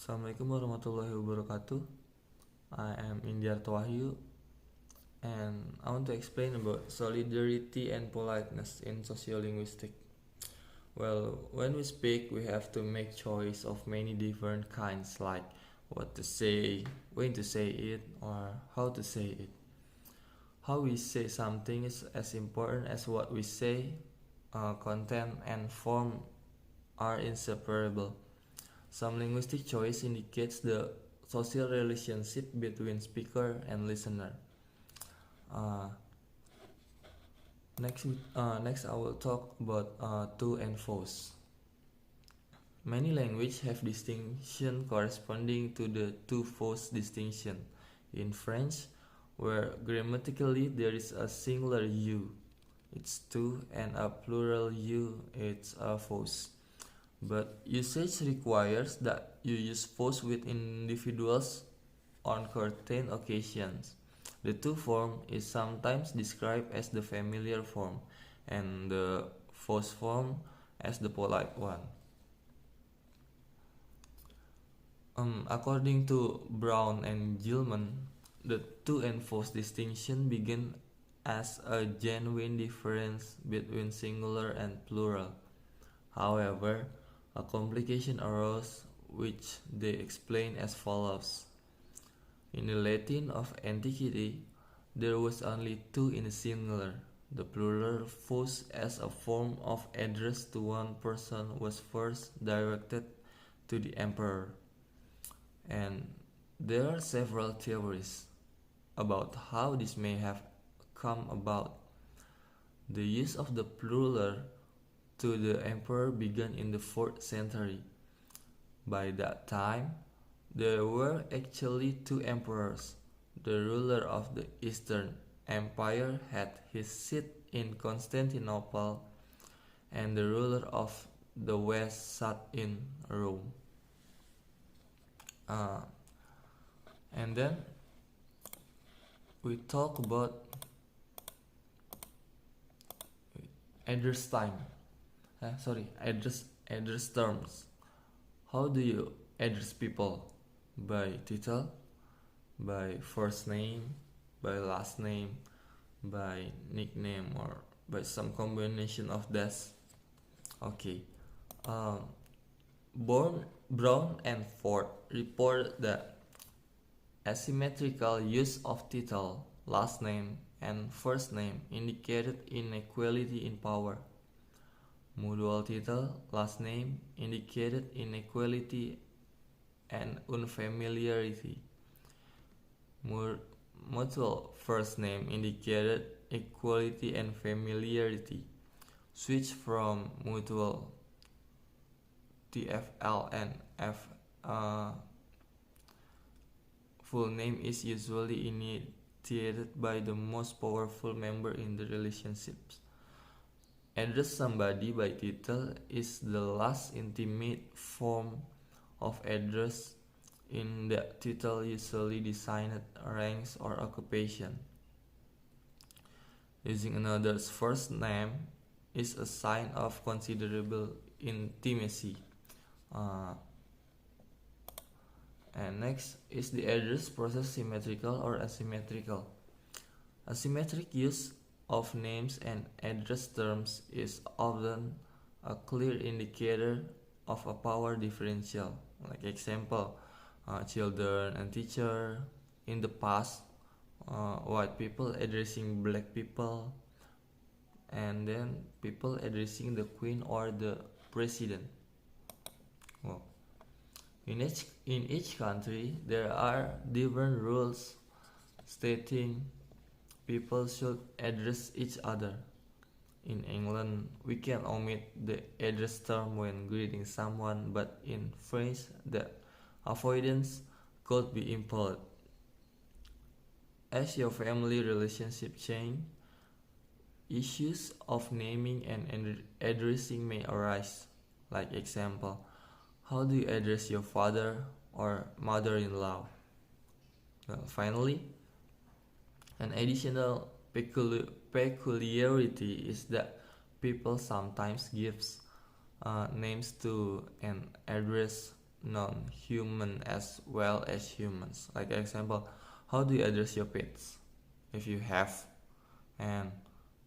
Assalamualaikum warahmatullahi wabarakatuh. I am Indiarto Wahyu, and I want to explain about solidarity and politeness in sociolinguistics. Well, when we speak, we have to make choice of many different kinds, like what to say, when to say it, or how to say it. How we say something is as important as what we say. Content and form are inseparable. Some linguistic choice indicates the social relationship between speaker and listener. Uh, next I will talk about to and fro's. Many languages have distinction corresponding to the to fro's distinction. In French, where grammatically there is a singular you, it's to, and a plural you, it's a fro's. But usage requires that you use fro's with individuals on certain occasions. The to form is sometimes described as the familiar form and the fro's form as the polite one. According to Brown and Gilman, the to and fro's distinction begin as a genuine difference between singular and plural. However, a complication arose which they explain as follows. In the Latin of antiquity, there was only to in the singular. The plural fus as a form of address to one person was first directed to the emperor. And there are several theories about how this may have come about. The use of the plural to the emperor began in the 4th century. By that time, there were actually two emperors. The ruler of the Eastern Empire had his seat in Constantinople, and the ruler of the West sat in Rome. And then we talk about address terms. How do you address people? By title, by first name, by last name, by nickname, or by some combination of that. Okay. Brown and Ford report that asymmetrical use of title, last name, and first name indicated inequality in power. Mutual title, last name indicated inequality and unfamiliarity. Mutual first name indicated equality and familiarity. Switch from mutual TFL and F. Full name is usually initiated by the most powerful member in the relationships. Address somebody by title is the last intimate form of address. In that title usually designated ranks or occupation. Using another's first name is a sign of considerable intimacy. And next is the address process symmetrical or asymmetrical. Asymmetric use of names and address terms is often a clear indicator of a power differential. Like example, children and teacher. In the past, white people addressing black people, and then people addressing the queen or the president. Well, in each country, there are different rules stating people should address each other. In England, we can omit the address term when greeting someone, but in French, the avoidance could be employed. As your family relationship change, issues of naming and addressing may arise. Like example, how do you address your father or mother-in-law? Well, finally, an additional peculiarity is that people sometimes gives names to and address non-human as well as humans. Like example, how do you address your pets if you have, and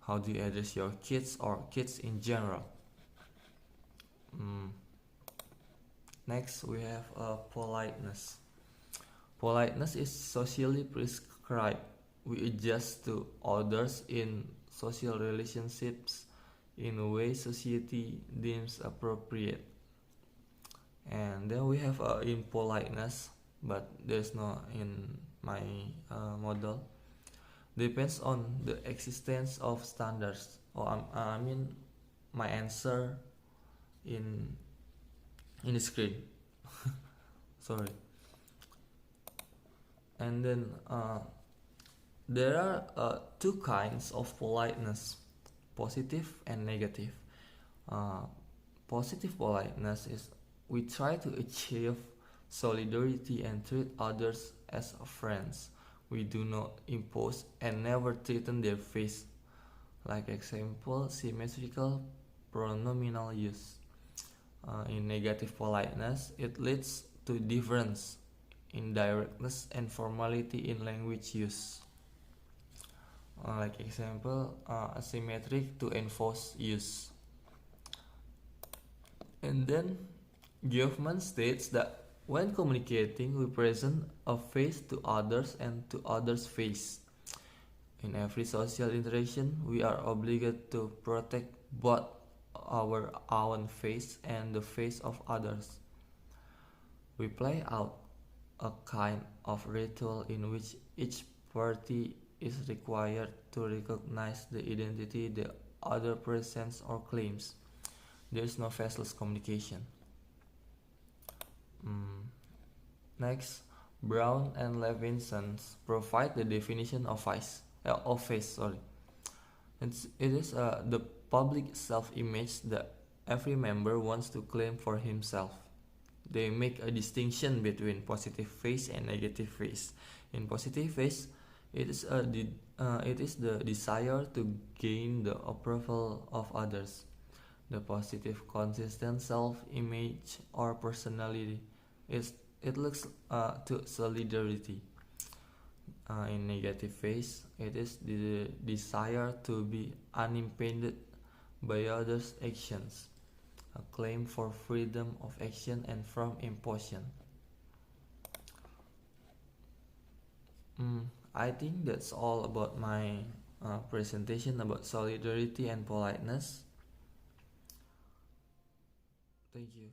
how do you address your kids or kids in general. Next we have politeness. Politeness is socially prescribed. We adjust to others in social relationships in a way society deems appropriate. And then we have impoliteness, but there's no in my model. Depends on the existence of standards. I mean my answer in the screen. Sorry. And then there are two kinds of politeness: positive and negative. Uh, Positive politeness is we try to achieve solidarity and treat others as friends. We do not impose and never threaten their face. Like example, symmetrical pronominal use. In negative politeness, it leads to difference in directness and formality in language use. Like example, asymmetric to enforce use. And then Geoffman states that when communicating, we present a face to others and to others' face. In every social interaction, we are obligated to protect both our own face and the face of others. We play out a kind of ritual in which each party is required to recognize the identity the other presents or claims. There is no faceless communication. Next, Brown and Levinson provide the definition of face. It is the public self-image that every member wants to claim for himself. They make a distinction between positive face and negative face. In positive face, it is the desire to gain the approval of others. The positive, consistent self-image or personality it looks to solidarity. In negative phase, it is the desire to be unimpeded by others' actions, a claim for freedom of action and from imposition. I think that's all about my presentation about solidarity and politeness. Thank you.